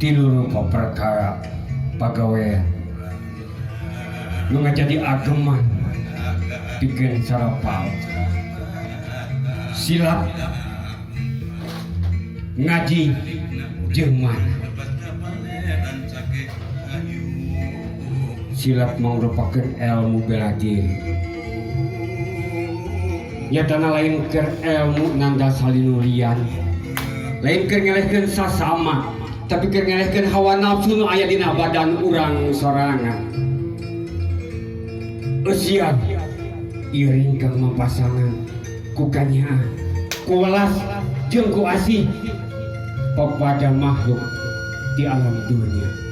tilu rupa perkara pagawean nu ngajadi ageman pikeun sarapal silat ngaji jeung mana silat merupakan ilmu bela diri nyatana lain keur ilmu nanda salinurian lain keur ngelehkeun sasama tapi keur ngelehkeun hawa nafsu nu aya dina badan urang sorangan eusian iring kang mapasangan ku kanyaan ku welas jeung ku asih kepada makhluk di alam dunia.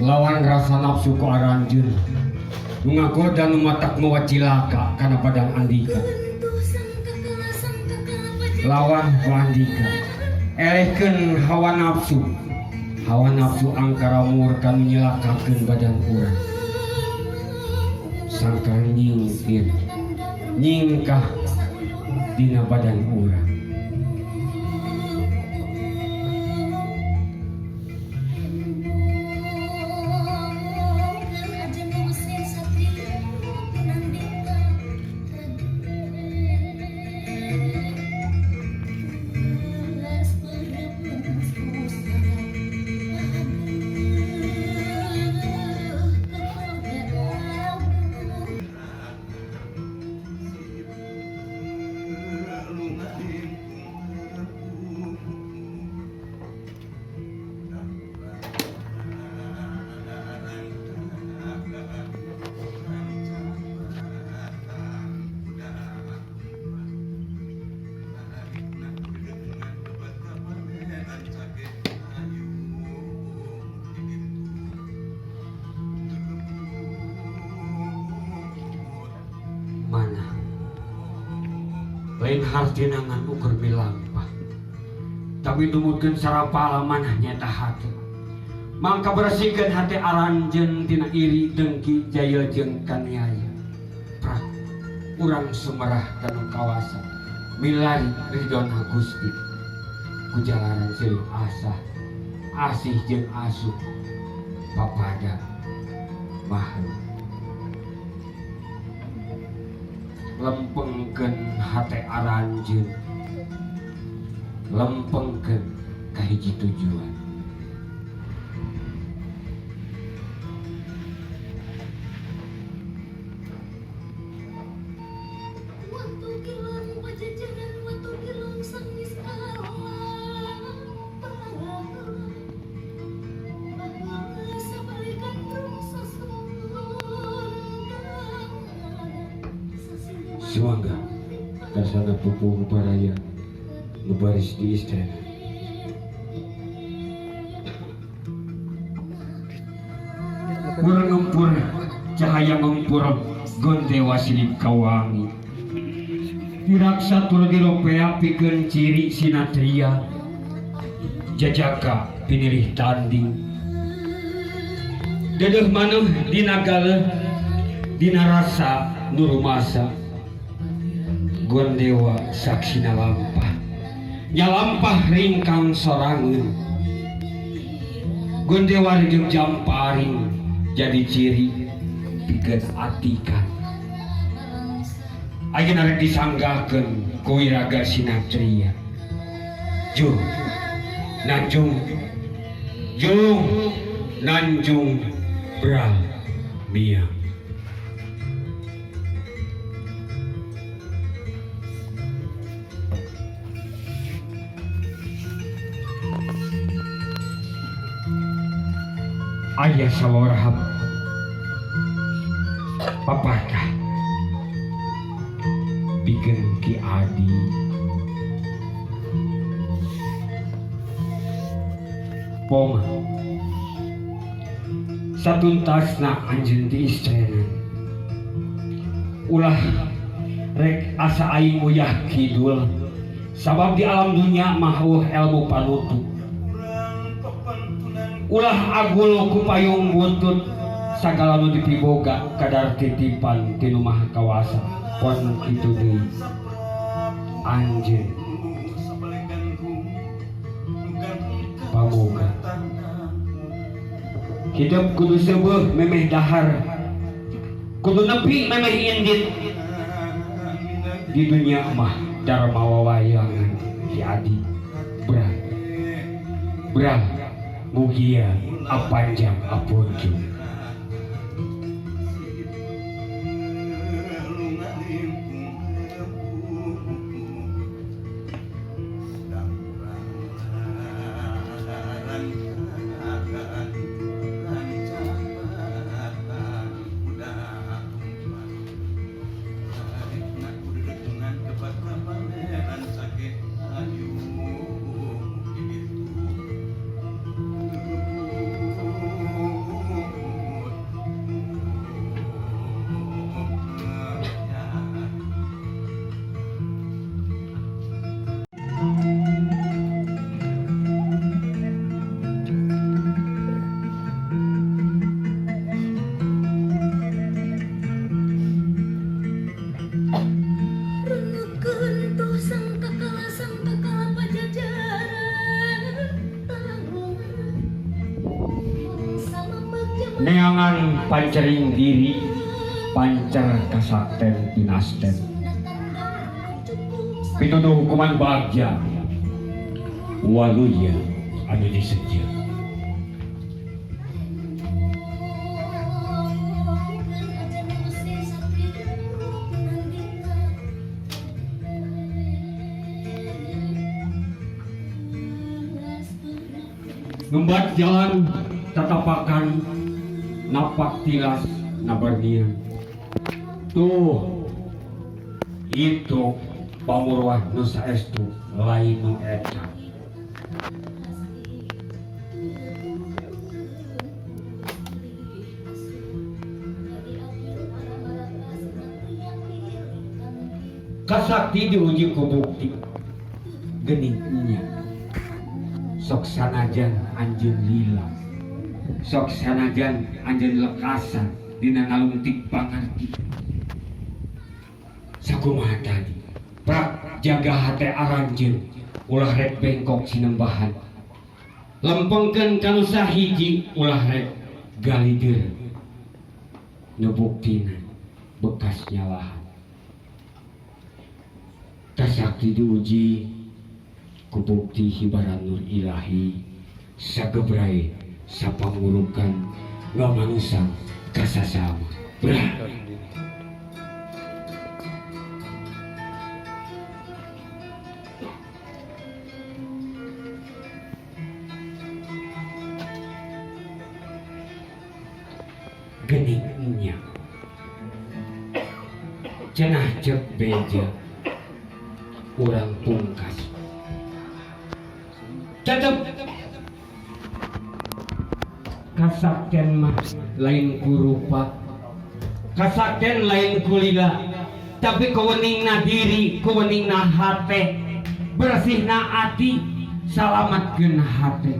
lawan rasa nafsu ku aranjeun ngagoda nu matak mawa cilaka kana badan Andika lawan ku Andika elehkeun hawa nafsu angkara murka nyilakakeun badan urang sangka nyingkah dina badan urang. Lain hartinangan ukur milampah tapi dumutkeun sarapala manah nyata hati mangka bersihkeun hati aranjeun tina iri dengki jaya jeung kaniaya prak urang sumerah kana kawasa milari ridona Gusti ku jalaran silih asih jeung asuh papada makhluk lempengkeun hate aranjeun lempengkeun ka hiji tujuan Suangga kasana pupu paraya nubaris di istana urang ngempur cahaya ngempur gontewa silih kawangi diraksa tur diropea pikeun ciri sinatria jajaka pinilih tanding dedeuh maneuh dina galeuh dina rasa nu rumasa Gondewa saksina lampah nyalampah ringkang sorangeun Gondewa jeung jamparing jadi ciri pikeun atikan ayeuna rek disanggahkeun ku wiraga sinatria jung nanjung bral miang ayah sawarahap papakah bikin Ki Adi poma satuntasna anjeun ti istreuna ulah rek asa aing uyah kidul Sabab di alam dunia maheuh ilmu panutup. Ulah agul ku payung butut sagala nu dipiboga kadar titipan tinu maha kawasa pon kitu deui anjeun pamoga hidup kudu seueuh memeh dahar kudu nepi memeh indit di dunia mah dharma wawayangan di adi brah mugia apanjang apunjung neangan pancering diri pancer kasakten pinasten pituduh hukuman bagja waluya anu diseja numbat jalan tatapakan napak tilas nabarnian tuh itu pamurwah nu saestu lain nu eta kasakti diuji ku bukti geningnya sok sanajan anjeun lila sok sanajan anjeun lekasan dina nalungtik pangarti sakumaha tadi prak jaga hate aranjeun ulah rek bengkok sinembahan lempengkeun kanu sahiji ulah rek galideur nu buktina bekas nyalahan kasakti diuji ku bukti hibaran nur ilahi sagebrai sapangurukan ngamanusan kasasama brah geningnya cenah cek beja urang pungkas tetep kasakten mah lain kurupa kasakten lain kulila tapi keweningna diri keweningna hate bersihna ati salamatkeun hate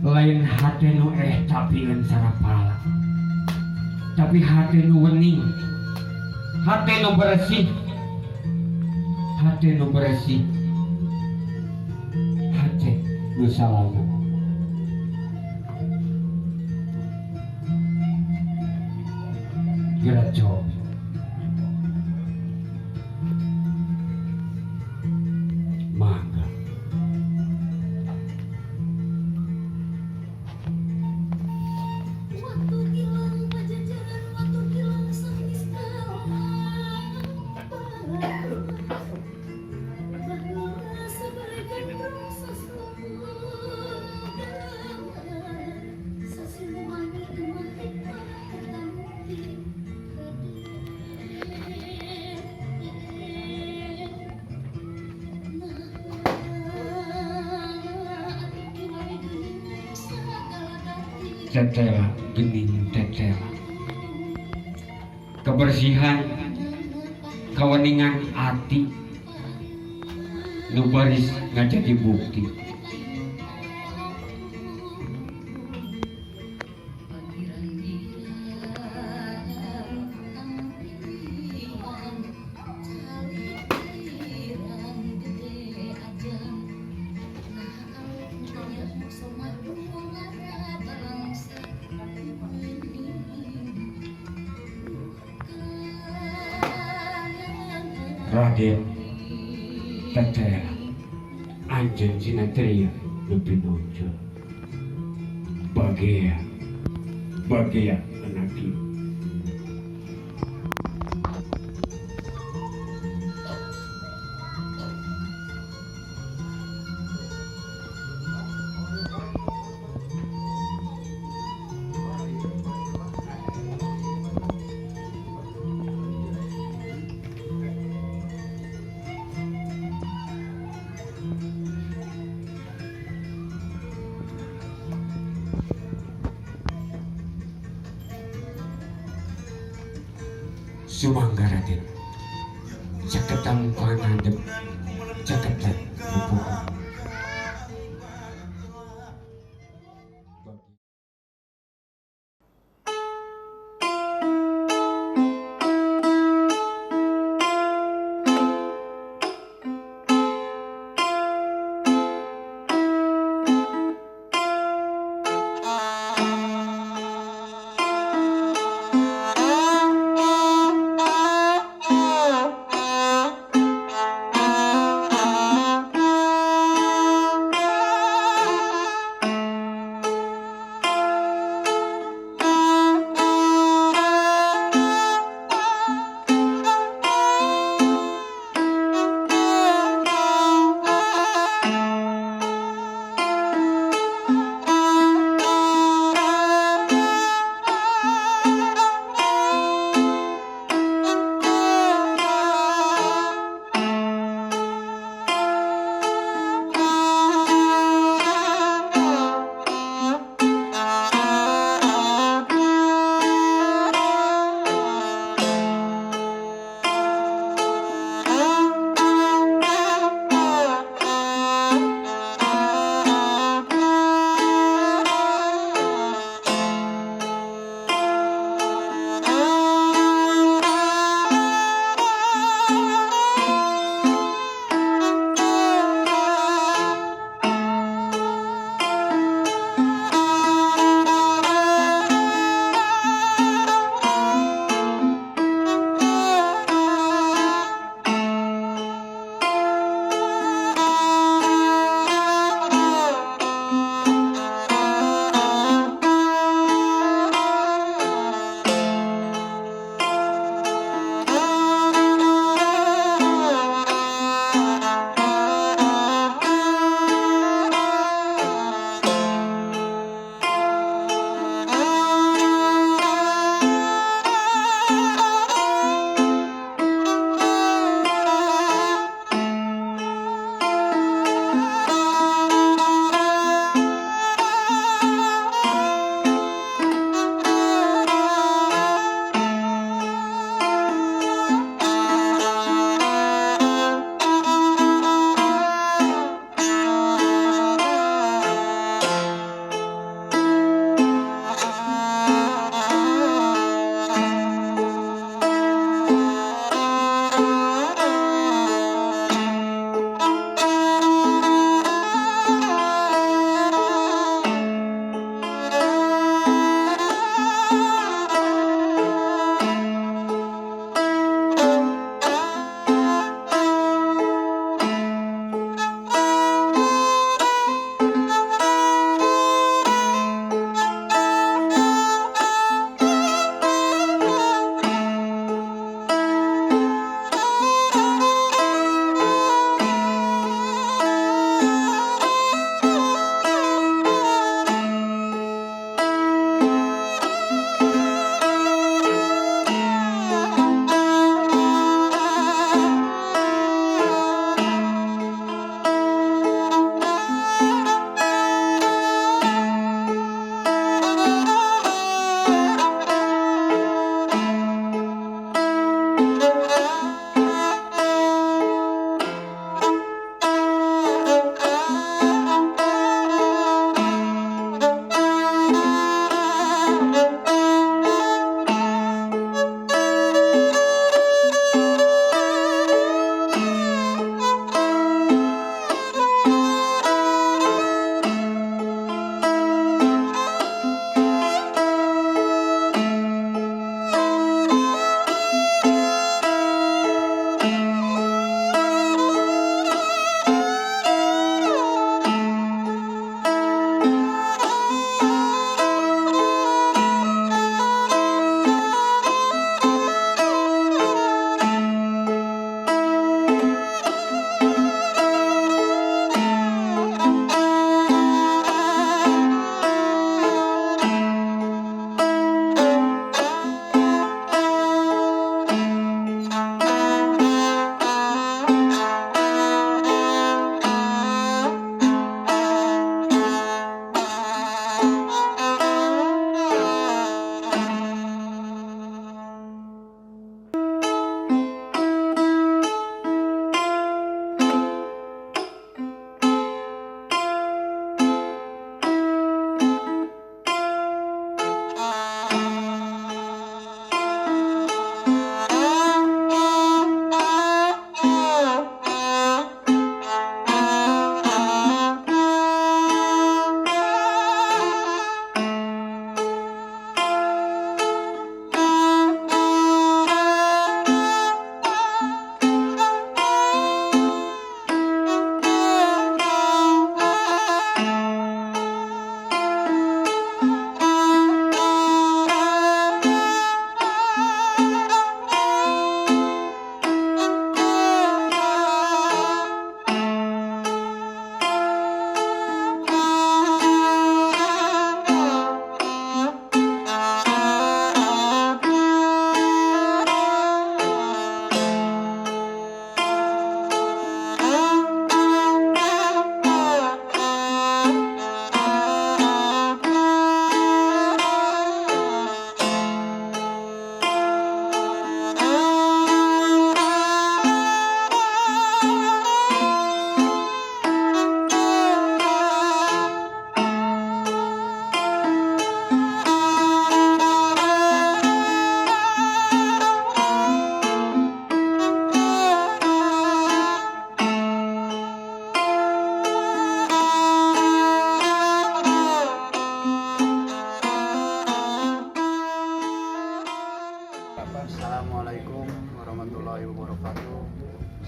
lain hate nu tapi ngan sarapala tapi hate nu wening hate nu bersih hate nu selamat gerak mangga tetela gening tetela kebersihan kaweningan ati nu baris ngajadi bukti. Raden teteh anjeun sinatria lebih nonjol bagea anak ieu. Sumangga Raden caketan pangadep caketan bubuk.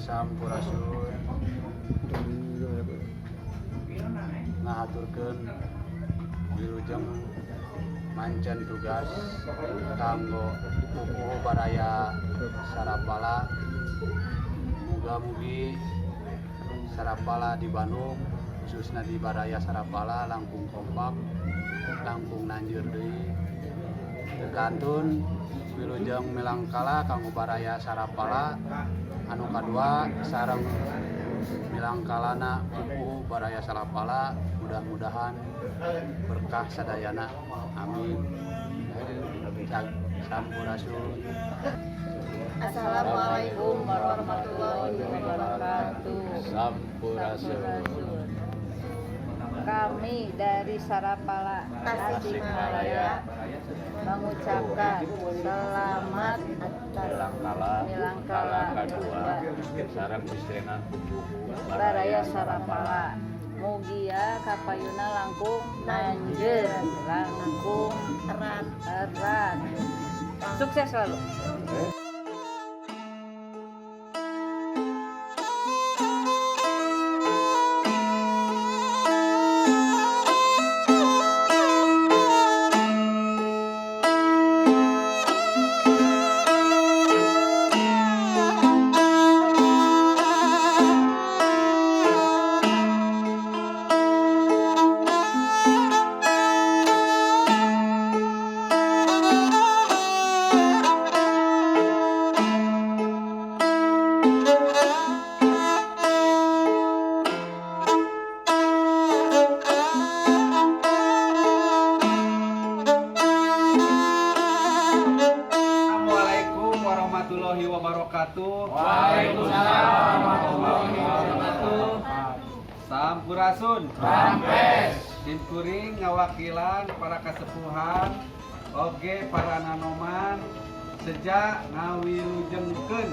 Sampurasun ngahaturkeun wilujeng mancan tugas kanggo pupuh baraya Sarapala. Muga-mugi Sarapala di Bandung khususnya di baraya Sarapala langkung kompak, langkung nanjur deui. Tekantun wilujeng milangkala kanggo baraya Sarapala anu kadua sareng milangkalana pupuh baraya Sarapala, mudah-mudahan berkah sadayana, amin. Sampurasun. Assalamualaikum warahmatullahi wabarakatuh. Sampurasun. Kami dari Sarapala Tasikmalaya mengucapkan selamat atas milangkala kedua sareng istrenan baraya Sarapala. Mugia kapayuna langkung nanjeur, langkung erat. Sukses selalu. Warahmatullahi wabarakatuh. Waalaikumsalam warahmatullahi wabarakatuh. Sampurasun. Sampes. Simkuring ngawakilan para kasepuhan oge para nanoman sejak ngawilujengkeun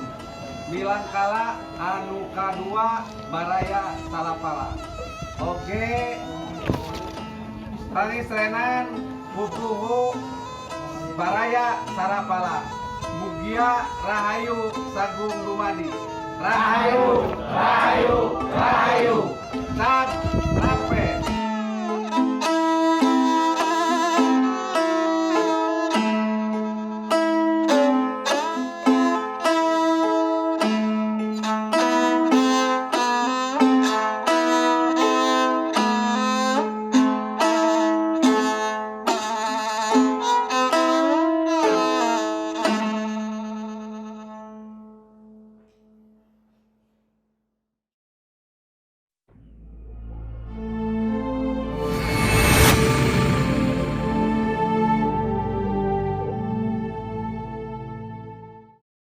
milangkala anu kadua baraya Sarapala. Oge pangistrenan pupuh baraya Sarapala. Mugia rahayu sagung dumadi. Rahayu, rahayu, rahayu. Sab,